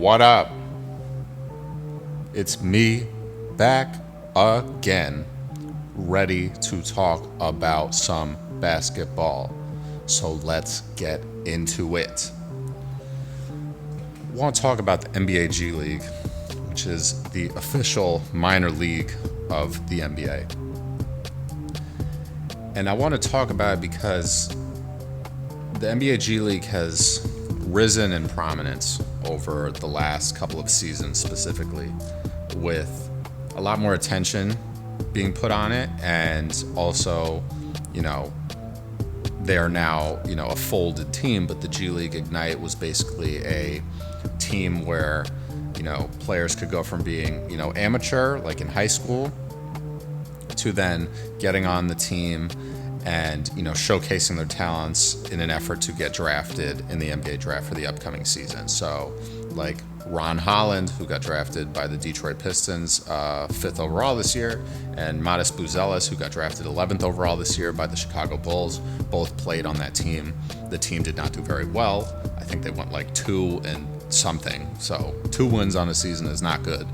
What up? It's me back again, ready to talk about some basketball. So let's get into it. I want to talk about the NBA G League, which is the official minor league of the NBA. And I want to talk about it because the NBA G League has risen in prominence over the last couple of seasons, specifically, with a lot more attention being put on it, and also, they are now, a folded team, but the G League Ignite was basically a team where, players could go from being, amateur, like in high school, to then getting on the team and showcasing their talents in an effort to get drafted in the NBA draft for the upcoming season. So like Ron Holland, who got drafted by the Detroit Pistons 5th overall this year, and Matas Buzelis, who got drafted 11th overall this year by the Chicago Bulls, both played on that team. The team did not do very well. I think they went like 2 and something. So 2 wins on a season is not good,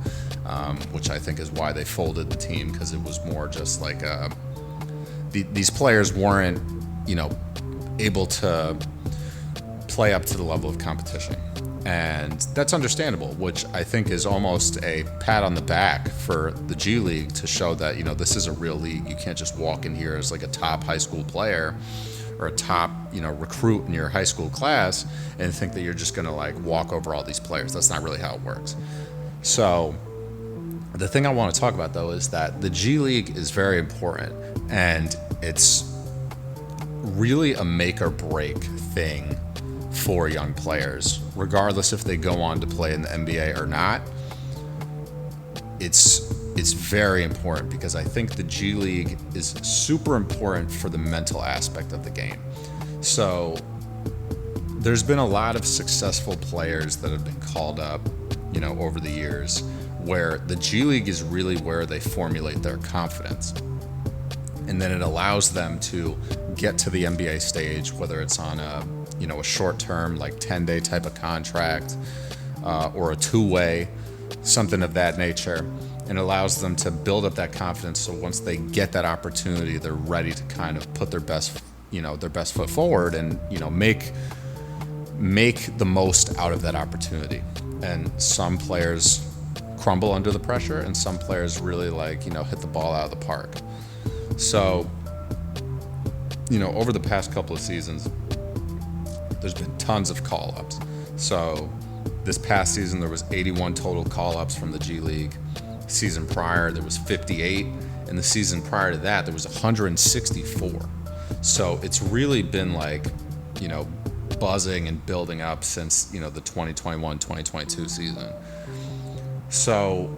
which I think is why they folded the team, because it was more just like these players weren't, able to play up to the level of competition. And that's understandable, which I think is almost a pat on the back for the G League to show that, this is a real league. You can't just walk in here as like a top high school player or a top, recruit in your high school class and think that you're just going to like walk over all these players. That's not really how it works. So the thing I want to talk about, though, is that the G League is very important, and it's really a make or break thing for young players, regardless if they go on to play in the NBA or not. It's very important, because I think the G League is super important for the mental aspect of the game. So there's been a lot of successful players that have been called up, over the years, where the G League is really where they formulate their confidence. And then it allows them to get to the NBA stage, whether it's on a short-term, like 10-day type of contract, or a two-way, something of that nature, and allows them to build up that confidence. So once they get that opportunity, they're ready to kind of put their best foot forward and, make the most out of that opportunity. And some players crumble under the pressure, and some players really hit the ball out of the park. So, over the past couple of seasons, there's been tons of call-ups. So this past season, there was 81 total call-ups from the G League. Season prior, there was 58. And the season prior to that, there was 164. So it's really been buzzing and building up since, the 2021-2022 season. So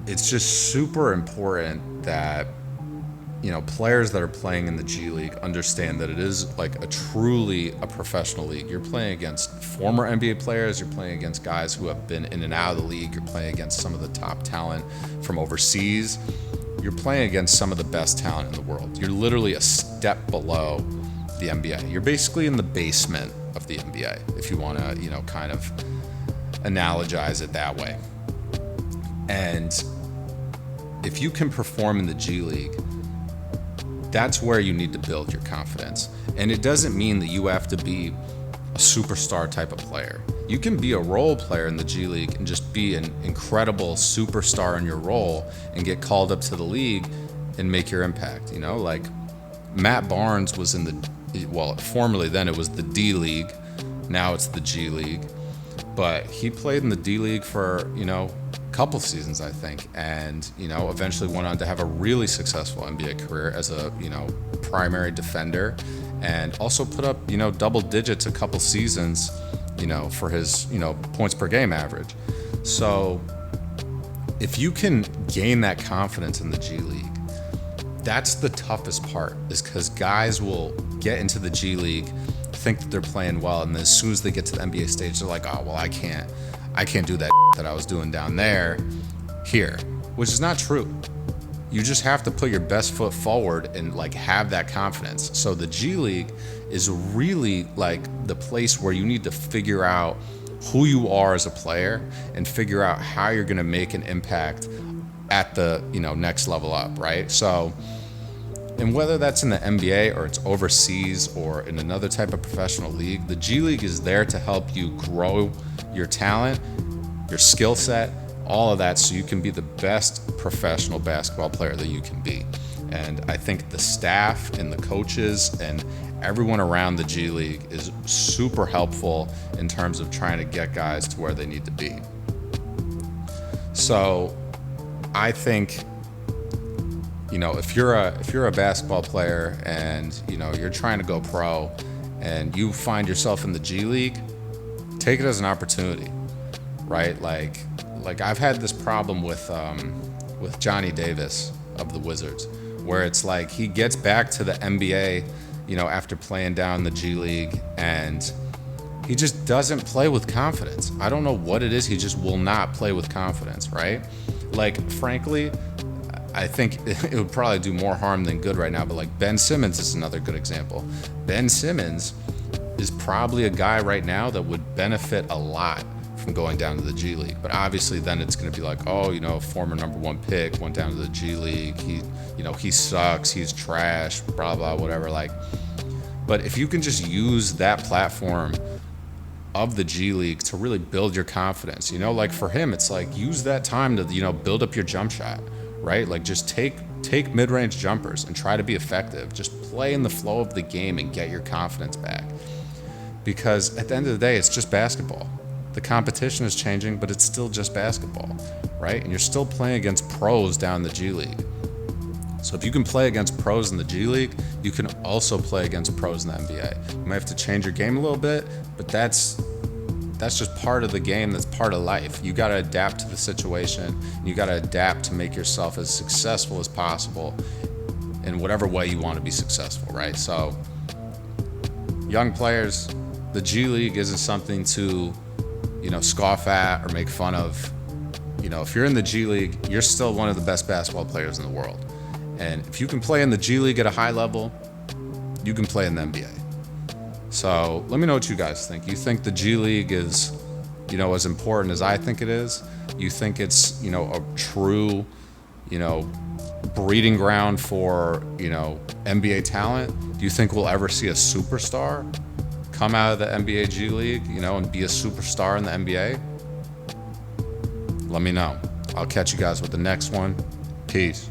it's just super important that, players that are playing in the G League understand that it is like a truly a professional league. You're playing against former NBA players. You're playing against guys who have been in and out of the league. You're playing against some of the top talent from overseas. You're playing against some of the best talent in the world. You're literally a step below the NBA. You're basically in the basement of the NBA, if you want to, kind of analogize it that way. And if you can perform in the G League, that's where you need to build your confidence. And it doesn't mean that you have to be a superstar type of player. You can be a role player in the G League and just be an incredible superstar in your role and get called up to the league and make your impact. Like Matt Barnes was in formerly then it was the D League. Now it's the G League. But he played in the D League for, couple seasons, I think, and eventually went on to have a really successful NBA career as a primary defender, and also put up double digits a couple seasons for his points per game average. So if you can gain that confidence in the G League, that's the toughest part, is because guys will get into the G League, think that they're playing well, and then as soon as they get to the NBA stage, they're like, oh well, I can't do that that I was doing down there here, which is not true. You just have to put your best foot forward and have that confidence. So the G League is really the place where you need to figure out who you are as a player and figure out how you're going to make an impact at the, next level up, right? So, and whether that's in the NBA or it's overseas or in another type of professional league, the G League is there to help you grow your talent, your skill set, all of that, so you can be the best professional basketball player that you can be. And I think the staff and the coaches and everyone around the G League is super helpful in terms of trying to get guys to where they need to be. So I think, if you're a basketball player and you're trying to go pro and you find yourself in the G League, take it as an opportunity, right? Like I've had this problem with Johnny Davis of the Wizards, where it's like he gets back to the NBA, after playing down the G League, and he just doesn't play with confidence. I don't know what it is. He just will not play with confidence, right? Like, frankly, I think it would probably do more harm than good right now, but like Ben Simmons is another good example. Ben Simmons is probably a guy right now that would benefit a lot from going down to the G League. But obviously then it's going to be like, former number 1 pick went down to the G League. He sucks. He's trash, blah, blah, whatever. But if you can just use that platform of the G League to really build your confidence, like for him, it's like use that time to, build up your jump shot, right? Like just take mid-range jumpers and try to be effective. Just play in the flow of the game and get your confidence back. Because at the end of the day, it's just basketball. The competition is changing, but it's still just basketball, right? And you're still playing against pros down in the G League. So if you can play against pros in the G League, you can also play against pros in the NBA. You might have to change your game a little bit, but that's just part of the game. That's part of life. You got to adapt to the situation. You got to adapt to make yourself as successful as possible in whatever way you want to be successful, right? So young players, the G League isn't something to scoff at or make fun of. If you're in the G League, you're still one of the best basketball players in the world. And if you can play in the G League at a high level, you can play in the NBA. So let me know what you guys think. You think the G League is, as important as I think it is? You think it's, a true, breeding ground for, NBA talent? Do you think we'll ever see a superstar come out of the NBA G League, and be a superstar in the NBA? Let me know. I'll catch you guys with the next one. Peace.